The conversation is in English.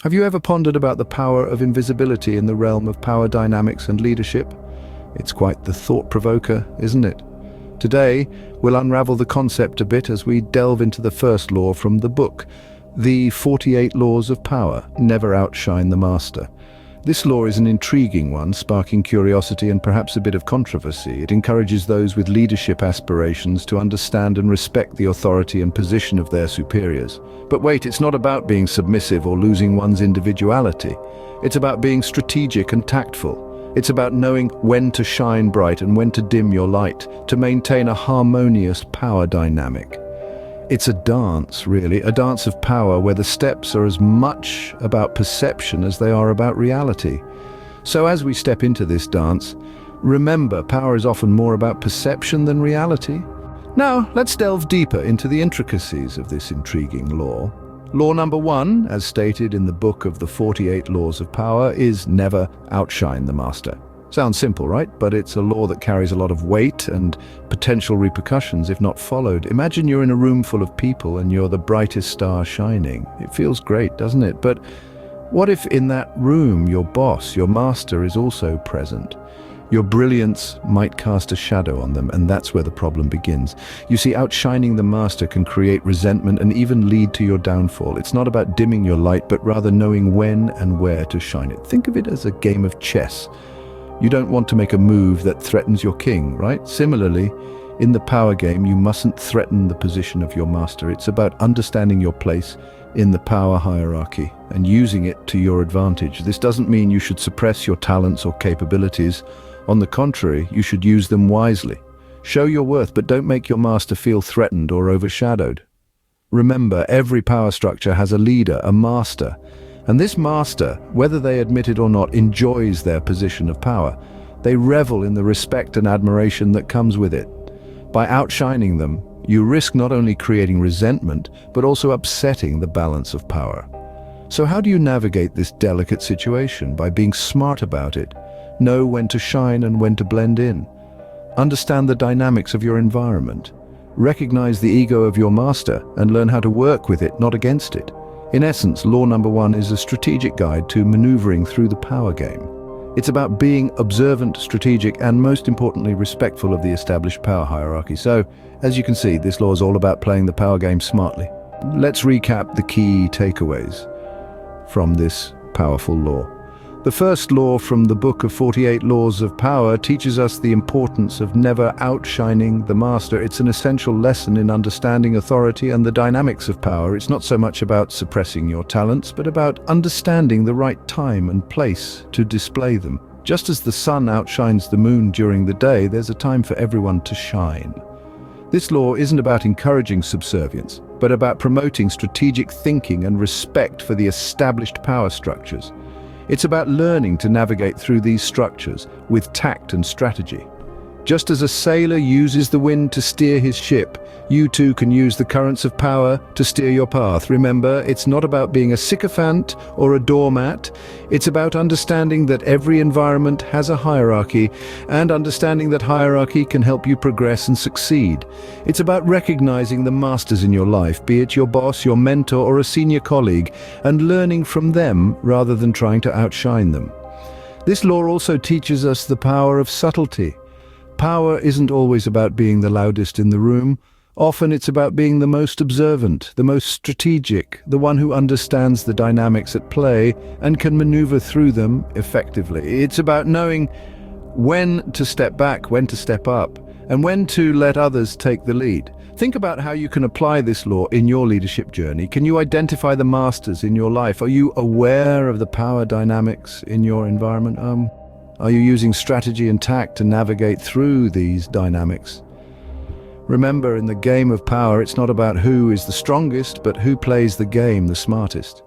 Have you ever pondered about the power of invisibility in the realm of power dynamics and leadership? It's quite the thought-provoker, isn't it? Today, we'll unravel the concept a bit as we delve into the first law from the book, The 48 Laws of Power, Never Outshine the Master. This law is an intriguing one, sparking curiosity and perhaps a bit of controversy. It encourages those with leadership aspirations to understand and respect the authority and position of their superiors. But wait, it's not about being submissive or losing one's individuality. It's about being strategic and tactful. It's about knowing when to shine bright and when to dim your light, to maintain a harmonious power dynamic. It's a dance, really, a dance of power where the steps are as much about perception as they are about reality. So as we step into this dance, remember, power is often more about perception than reality. Now, let's delve deeper into the intricacies of this intriguing law. Law number 1, as stated in the book of the 48 Laws of Power, is never outshine the master. Sounds simple, right? But it's a law that carries a lot of weight and potential repercussions if not followed. Imagine you're in a room full of people and you're the brightest star shining. It feels great, doesn't it? But what if in that room your boss, your master, is also present? Your brilliance might cast a shadow on them, and that's where the problem begins. You see, outshining the master can create resentment and even lead to your downfall. It's not about dimming your light, but rather knowing when and where to shine it. Think of it as a game of chess. You don't want to make a move that threatens your king, right? Similarly, in the power game, you mustn't threaten the position of your master. It's about understanding your place in the power hierarchy and using it to your advantage. This doesn't mean you should suppress your talents or capabilities. On the contrary, you should use them wisely. Show your worth, but don't make your master feel threatened or overshadowed. Remember, every power structure has a leader, a master. And this master, whether they admit it or not, enjoys their position of power. They revel in the respect and admiration that comes with it. By outshining them, you risk not only creating resentment, but also upsetting the balance of power. So how do you navigate this delicate situation? By being smart about it. Know when to shine and when to blend in. Understand the dynamics of your environment. Recognize the ego of your master and learn how to work with it, not against it. In essence, law number 1 is a strategic guide to maneuvering through the power game. It's about being observant, strategic, and most importantly, respectful of the established power hierarchy. So, as you can see, this law is all about playing the power game smartly. Let's recap the key takeaways from this powerful law. The first law from the book of 48 Laws of Power teaches us the importance of never outshining the master. It's an essential lesson in understanding authority and the dynamics of power. It's not so much about suppressing your talents, but about understanding the right time and place to display them. Just as the sun outshines the moon during the day, there's a time for everyone to shine. This law isn't about encouraging subservience, but about promoting strategic thinking and respect for the established power structures. It's about learning to navigate through these structures with tact and strategy. Just as a sailor uses the wind to steer his ship, you too can use the currents of power to steer your path. Remember, it's not about being a sycophant or a doormat. It's about understanding that every environment has a hierarchy, and understanding that hierarchy can help you progress and succeed. It's about recognizing the masters in your life, be it your boss, your mentor, or a senior colleague, and learning from them rather than trying to outshine them. This law also teaches us the power of subtlety. Power isn't always about being the loudest in the room. Often it's about being the most observant, the most strategic, the one who understands the dynamics at play and can maneuver through them effectively. It's about knowing when to step back, when to step up, and when to let others take the lead. Think about how you can apply this law in your leadership journey. Can you identify the masters in your life? Are you aware of the power dynamics in your environment? Are you using strategy and tact to navigate through these dynamics? Remember, in the game of power, it's not about who is the strongest, but who plays the game the smartest.